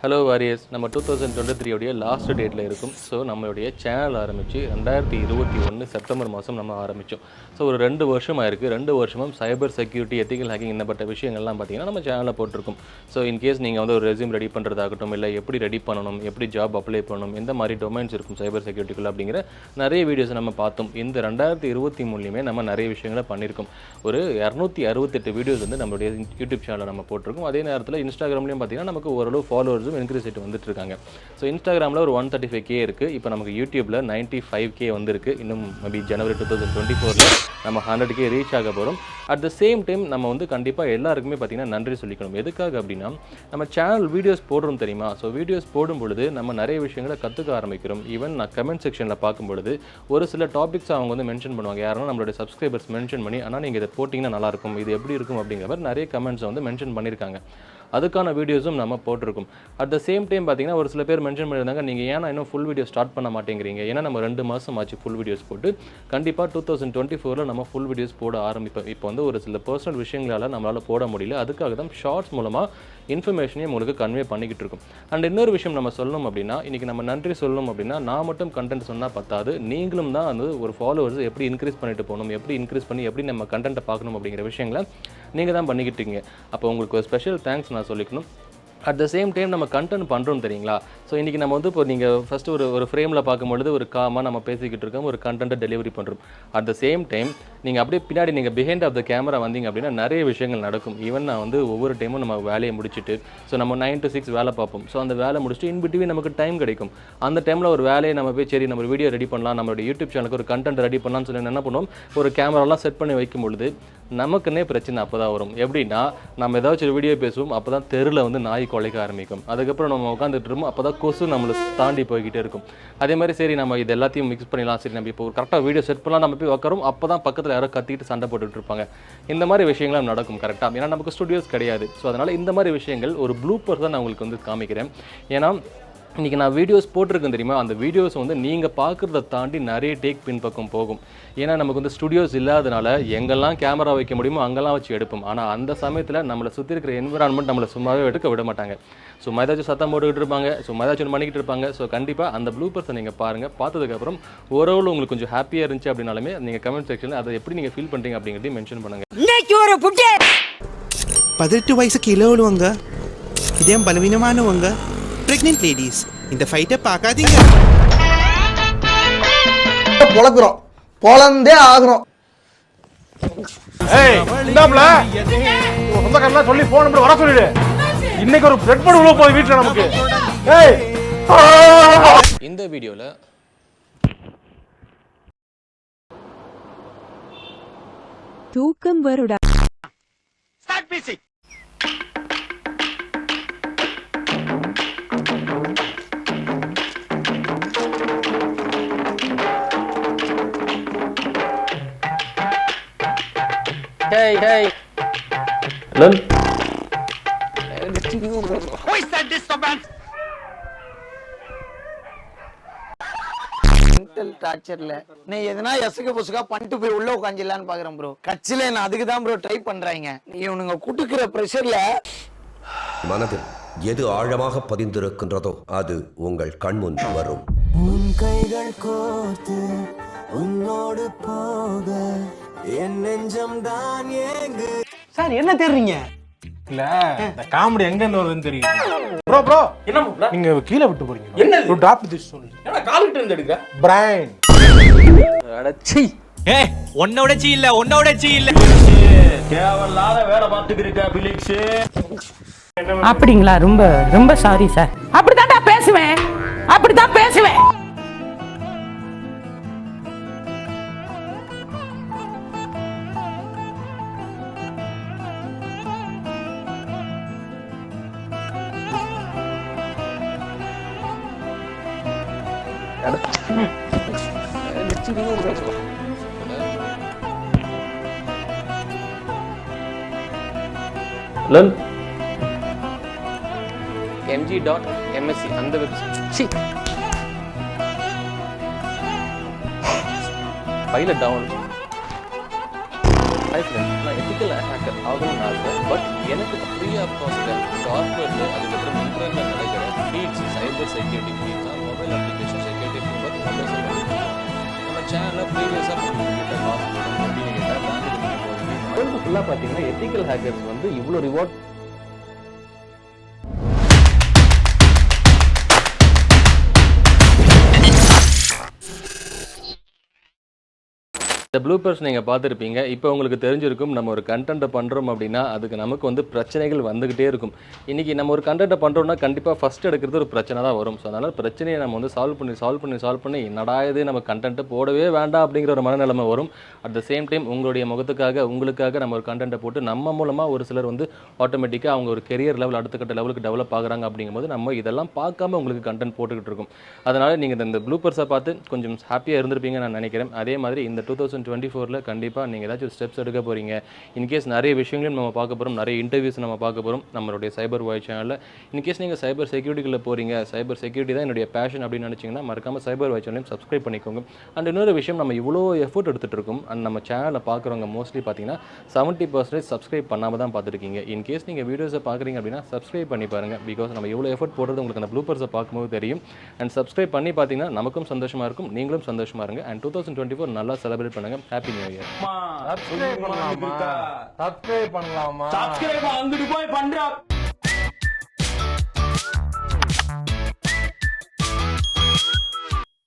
Hello warriors, நம்ம 2023 உடைய last டேட்டில் இருக்கும். ஸோ நம்மளுடைய சேனல் ஆரம்பித்து 2021 செப்டம்பர் மாதம் நம்ம ஆரம்பித்தோம். ஸோ ஒரு 2 வருஷம் ஆயிருக்கு. 2 வருஷமும் சைபர் செக்யூரிட்டி, எத்திக்கல் ஹேக்கிங் இந்தப்பட்ட விஷயங்கள்லாம் பார்த்தீங்கன்னா நம்ம சேனலில் போட்டிருக்கும். ஸோ இன்கேஸ் நீங்கள் வந்து ஒரு ரெஸ்யூம் ரெடி பண்ணுறதாகட்டும், இல்லை எப்படி ரெடி பண்ணணும், எப்படி ஜாப் அப்ளை பண்ணணும், எந்த மாதிரி டொமைன்ஸ் இருக்கும் சைபர் செக்யூரிட்டிக்குள்ள அப்படிங்கிற நிறைய வீடியோஸ் நம்ம பார்த்தோம். இந்த 2023 நம்ம நிறைய விஷயங்களை பண்ணியிருக்கோம். ஒரு 268 வீடியோஸ் வந்து நம்மளுடைய யூடியூப் சேனலில் நம்ம போட்டிருக்கோம். அதே நேரத்தில் இன்ஸ்டாகிராம்லேயும் பார்த்தீங்கன்னா நமக்கு ஓரளவு ஃபாலோவர்ஸும் இன்க்ரீஸ் ஆகிட்டு வந்துட்டு இருக்காங்க. ஸோ இன்ஸ்டாகிராமில் ஒரு 135K இருக்குது. இப்போ நமக்கு யூடியூப்பில் 95K வந்திருக்கு. இன்னும் மேபி ஜனவரி 2024 நம்ம 100K ரீச் ஆக போகிறோம். அட் த சேம் டைம் நம்ம வந்து கண்டிப்பாக எல்லாருக்குமே பார்த்தீங்கன்னா நன்றி சொல்லிக்கணும். எதுக்காக அப்படின்னா நம்ம சேனல் வீடியோஸ் போடுறோம் தெரியுமா? ஸோ வீடியோஸ் போடும் பொழுது நம்ம நிறைய விஷயங்களை கற்றுக்க ஆரம்பிக்கிறோம். ஈவன் நான் கமெண்ட் செக்ஷனில் பார்க்கும் பொழுது ஒரு சில டாபிக்ஸ் அவங்க வந்து மென்ஷன் பண்ணுவாங்க. யாருன்னா நம்மளுடைய சப்ஸ்கிரைபர்ஸ் மென்ஷன் பண்ணி, ஆனால் நீங்கள் இதை போட்டிங்கன்னா நல்லாயிருக்கும், இது எப்படி இருக்கும் அப்படிங்கிற மாதிரி நிறைய கமெண்ட்ஸை வந்து மென்ஷன் பண்ணியிருக்காங்க. அதுக்கான வீடியோஸும் நம்ம போட்டிருக்கோம். அட் த சேம் டைம் பார்த்தீங்கன்னா ஒரு சில பேர் மென்ஷன் பண்ணியிருந்தாங்க, நீங்கள் ஏன்னா இன்னும் ஃபுல் வீடியோ ஸ்டார்ட் பண்ண மாட்டேங்கிறீங்க. ஏன்னா நம்ம 2 மாதம் ஆச்சு ஃபுல் வீடியோஸ் போட்டு. கண்டிப்பாக 2024 நம்ம ஃபுல் வீடியோஸ் போட ஆரம்பிப்போம். இப்போ வந்து ஒரு சில பர்சனல் விஷயங்களால் நம்மளால் போட முடியல. அதுக்காக தான் ஷார்ட்ஸ் மூலமாக இன்ஃபர்மேஷனையும் உங்களுக்கு கன்வே பண்ணிக்கிட்டு இருக்கும். அண்ட் இன்னொரு விஷயம் நம்ம சொல்லணும் அப்படின்னா, இன்றைக்கி நம்ம நன்றி சொல்லணும் அப்படின்னா, நான் மட்டும் கண்டென்ட் சொன்னால் பத்தாது, நீங்களும் தான் வந்து ஒரு ஃபாலோவர்ஸ் எப்படி இன்க்ரீஸ் பண்ணிட்டு போகணும், எப்படி இன்க்ரீஸ் பண்ணி எப்படி நம்ம கண்டென்ட்டை பார்க்கணும் அப்படிங்கிற விஷயங்களை நீங்கள் தான் பண்ணிக்கிட்டீங்க. அப்போ உங்களுக்கு ஒரு ஸ்பெஷல் தேங்க்ஸ் நான் சொல்லிக்கணும். அட் த சேம் டைம் நம்ம கண்டென்ட் பண்ணுறோம் தெரியுங்களா? ஸோ இன்றைக்கி நம்ம வந்து இப்போ நீங்கள் ஃபஸ்ட்டு ஒரு ஃப்ரேமில் பார்க்கும்பொழுது ஒரு காமாக நம்ம பேசிக்கிட்டு இருக்கோம், ஒரு கண்டென்ட்டை டெலிவரி பண்ணுறோம். அட் த சேம் டைம் நீங்கள் அப்படியே பின்னாடி நீங்கள் பிஹைண்ட் ஆஃப் த கேமரா வந்தீங்க அப்படின்னா நிறைய விஷயங்கள் நடக்கும். ஈவன் நான் வந்து ஒவ்வொரு டைமும் நம்ம வேலையை முடிச்சுட்டு, ஸோ நம்ம 9 to 6 வேலை பார்ப்போம். ஸோ அந்த வேலை முடிச்சுட்டு இன்பிட்வீன் நமக்கு டைம் கிடைக்கும். அந்த டைமில் ஒரு வேலையை நம்ம போய் சரி நம்ம வீடியோ ரெடி பண்ணலாம், நம்மளுடைய யூடியூப் சேனலுக்கு ஒரு கண்டென்ட் ரெடி பண்ணலாம்னு சொல்லி என்ன பண்ணுவோம், ஒரு கேமராலாம் செட் பண்ணி வைக்கும் பொழுது நமக்குன்னே பிரச்சனை அப்போ தான் வரும். எப்படின்னா நம்ம ஏதாச்சும் ஒரு வீடியோ பேசுவோம், அப்போ தான் தெருவில் வந்து நாய் குலைக்க ஆரம்பிக்கும். அதுக்கப்புறம் நம்ம உட்காந்துட்டு இருப்போம், அப்போ தான் கொசு நம்மளை தாண்டி போய்கிட்டே இருக்கும். அதே மாதிரி சரி நம்ம இது எல்லாத்தையும் மிக்ஸ் பண்ணிடலாம், சரி நம்ம இப்போ ஒரு கரெக்டாக வீடியோ செட் பண்ணலாம், நம்ம போய் உட்காரும், அப்போ தான் பக்கத்தில் யாரோ கத்திட்டு சண்டை போட்டுட்டு இருப்பாங்க. இந்த மாதிரி விஷயங்கள்லாம் நடக்கும் கரெக்டாக. ஏன்னா நமக்கு ஸ்டுடியோஸ் கிடையாது. ஸோ அதனால் இந்த மாதிரி விஷயங்கள் ஒரு ப்ளூப்பர் தான் நான் உங்களுக்கு வந்து காமிக்கிறேன். ஏன்னா இன்றைக்கி நான் வீடியோஸ் போட்டிருக்கேன் தெரியுமா, அந்த வீடியோஸ் வந்து நீங்கள் பார்க்குறத தாண்டி நிறைய டேக் பின்பக்கம் போகும். ஏன்னா நமக்கு வந்து ஸ்டுடியோஸ் இல்லாதனால எங்கெல்லாம் கேமரா வைக்க முடியுமோ அங்கெல்லாம் வச்சு எடுப்போம். ஆனால் அந்த சமயத்தில் நம்மளை சுற்றி இருக்கிற என்விரான்மெண்ட் நம்மளை சும்மாவே எடுக்க விட மாட்டாங்க. சும்மா ஏதாச்சும் சத்தம் போட்டுக்கிட்டு இருப்பாங்க, சும்மா ஏதாச்சும் பண்ணிக்கிட்டு இருப்பாங்க. ஸோ கண்டிப்பாக அந்த ப்ளூப்பர்ஸை நீங்கள் பாருங்கள். பார்த்ததுக்கப்புறம் ஓரளவு உங்களுக்கு கொஞ்சம் ஹாப்பியாக இருந்துச்சு அப்படின்னாலுமே நீங்கள் கமெண்ட் செக்ஷனில் அதை எப்படி நீங்கள் ஃபீல் பண்ணுறீங்க அப்படிங்கிறதையும் மென்ஷன் பண்ணுங்கள். 18 வயசுக்கு இளவழுவங்க, இதே பலவீனமானவங்க, பிரெக்னென்ட் லேடிஸ், இந்த ஃபைட்டை பார்க்காதீங்க. பொளக்குறோம், பொளந்தே ஆகுறோம். ஏய் இந்தாம்ல சொந்தக்காரலாம் சொல்லி போன் நம்பர் வர சொல்லிடு. இன்னைக்கு ஒரு பிரெட் போடு உள்ள போய் வீட்ல நமக்கு. ஏய் இந்த வீடியோல தூக்கம் வருடா. Start music. Hey. Lun. Who is that disturbance? Mental டார்ச்சர்ல நீ எதனா எசுக்கு புசுக்கா பண்ணிட்டு போய் உள்ள உட்காந்துலான்னு பாக்குறேன் ப்ரோ. கட்சியில நான் அதுக்கு தான் ப்ரோ ட்ரை பண்றாங்க. இவனுங்க குட்டுக்கிற பிரஷர்ல மனதில் எது ஆழமாக பதிந்திருக்கின்றதோ அது உங்கள் கண்முன் வரும். உன் கைகள் கோர்த்து உன்னோடு போக என் நெஞ்சம் தான் ஏங்கு. சார் என்ன தேடுறீங்க? இல்ல இந்த காமெடி எங்க இருந்து வருதுன்னு தெரியும். ப்ரோ என்ன ப்ரோ நீங்க கீழே விட்டு போறீங்க? என்ன ஒரு டிராப் திஸ் சொல்லு. என்ன கால் கிட்ட இருந்து எடுக்க? பிரைன் அடச்சி. ஏய் ஒன்னோட சீ இல்ல. தேவலாத வேலை பார்த்துக்கிருக்க பிலிக்ஸ். அப்படிங்களா? ரொம்ப ரொம்ப சாரி சார். அப்படிதான் பேசுவேன். Learn mg.msc அந்த வெப்சைட் ஃபைல டவுன். ஹை ஃப்ரெண்ட்ஸ், நான் எத்திக்கல் ஹேக்கர் ஆகணும்னு ஆசை. பட் எனக்கு ஃப்ரீ ஆஃப் காஸ்ட் கார்பரேட் அதுக்கப்புறம் இன்டர்நெட்டில் நடக்கிற cyber security means mobile application security framework mobile நம்ம சேனலில் ப்ரீவியஸாக பண்ணிக்கிட்ட வேர்ல்டு ஃபுல்லாக பார்த்தீங்கன்னா எத்திக்கல் ஹேக்கர்ஸ் வந்து இவ்வளோ ரிவார்ட் இந்த ப்ளூப்பர்ஸ் நீங்கள் பார்த்துருப்பீங்க. இப்போ உங்களுக்கு தெரிஞ்சிருக்கும் நம்ம ஒரு கண்டென்ட்டை பண்ணுறோம் அப்படின்னா அதுக்கு நமக்கு வந்து பிரச்சனைகள் வந்துக்கிட்டே இருக்கும். இன்றைக்கி நம்ம ஒரு கண்டென்ட்டை பண்ணுறோம்னா கண்டிப்பாக ஃபஸ்ட் எடுக்கிறது ஒரு பிரச்சனை தான் வரும். ஸோ அதனால் பிரச்சனையை நம்ம வந்து சால்வ் பண்ணி என்னடா இது நம்ம கண்டென்ட்டு போடவே வேண்டாம் அப்படிங்கிற ஒரு மனநிலைமை வரும். அட் த சேம் டைம் உங்களுடைய முகத்துக்காக உங்களுக்காக நம்ம ஒரு கண்டென்ட்டை போட்டு நம்ம மூலமாக ஒரு சிலர் வந்து ஆட்டோமேட்டிக்காக அவங்க ஒரு கெரியர் லெவல் அடுத்த கட்ட லெவலுக்கு டெவலப் ஆகுறாங்க அப்படிங்கும்போது நம்ம இதெல்லாம் பார்க்காம உங்களுக்கு கண்டென்ட் போட்டுக்கிட்டு இருக்கோம். அதனால் நீங்கள் இந்த ப்ளூப்பர்ஸை பார்த்து கொஞ்சம் ஹாப்பியாக இருந்திருப்பீங்கன்னு நான் நினைக்கிறேன். அதே மாதிரி இந்த 2024 கண்டிப்பாக நீங்கள் ஏதாச்சும் ஸ்டெப்ஸ் எடுக்க போகிறீங்க. இன்கேஸ் நிறைய விஷயங்களையும் நம்ம பார்க்க போகிறோம், நிறைய இன்டர்வியூஸ் நம்ம பார்க்க போகிறோம் நம்மளுடைய சைபர் வாய்ஸ் சேனலில். இன்கேஸ் நீங்கள் சைபர் செக்யூரிட்டிக்குள்ளே போகிறீங்க, சைபர் செக்யூரிட்டி தான் என்னுடைய பேஷன் அப்படின்னு நினச்சிங்கன்னா மறக்காமல் சைபர் வாய்ஸ் சேனலையும் சப்ஸ்கிரைப் பண்ணிக்கோங்க. அண்ட் இன்னொரு விஷயம், நம்ம இவ்வளோ எஃபோர்ட் எடுத்துகிட்டு இருக்கோம். அண்ட் நம்ம சேனலை பார்க்குறவங்க மோஸ்ட்லி பார்த்தீங்கன்னா 70% சப்ஸ்கிரைப் பண்ணாமல் தான் பார்த்துருக்கீங்க. இன்கேஸ் நீங்கள் வீடியோஸை பார்க்குறீங்க அப்படின்னா சப்ஸ்கிரைப் பண்ணி பாருங்கள். பிகாஸ் நம்ம எவ்வளோ எஃபோர்ட் போடுறது உங்களுக்கு அந்த ப்ளூப்பர்ஸை பார்க்கும்போது தெரியும். அண்ட் சப்ஸ்கிரைப் பண்ணி பார்த்தீங்கன்னா நமக்கும் சந்தோஷமாக இருக்கும், நீங்களும் சந்தோஷமாக இருங்க. அண்ட் 2024 நல்லா செலிப்ரேட் பண்ணுங்கள். Happy new year. சப்ஸ்கிரைப் பண்ணலாமா? சப்ஸ்கிரைப் அங்கிட்டு போய் பண்றா.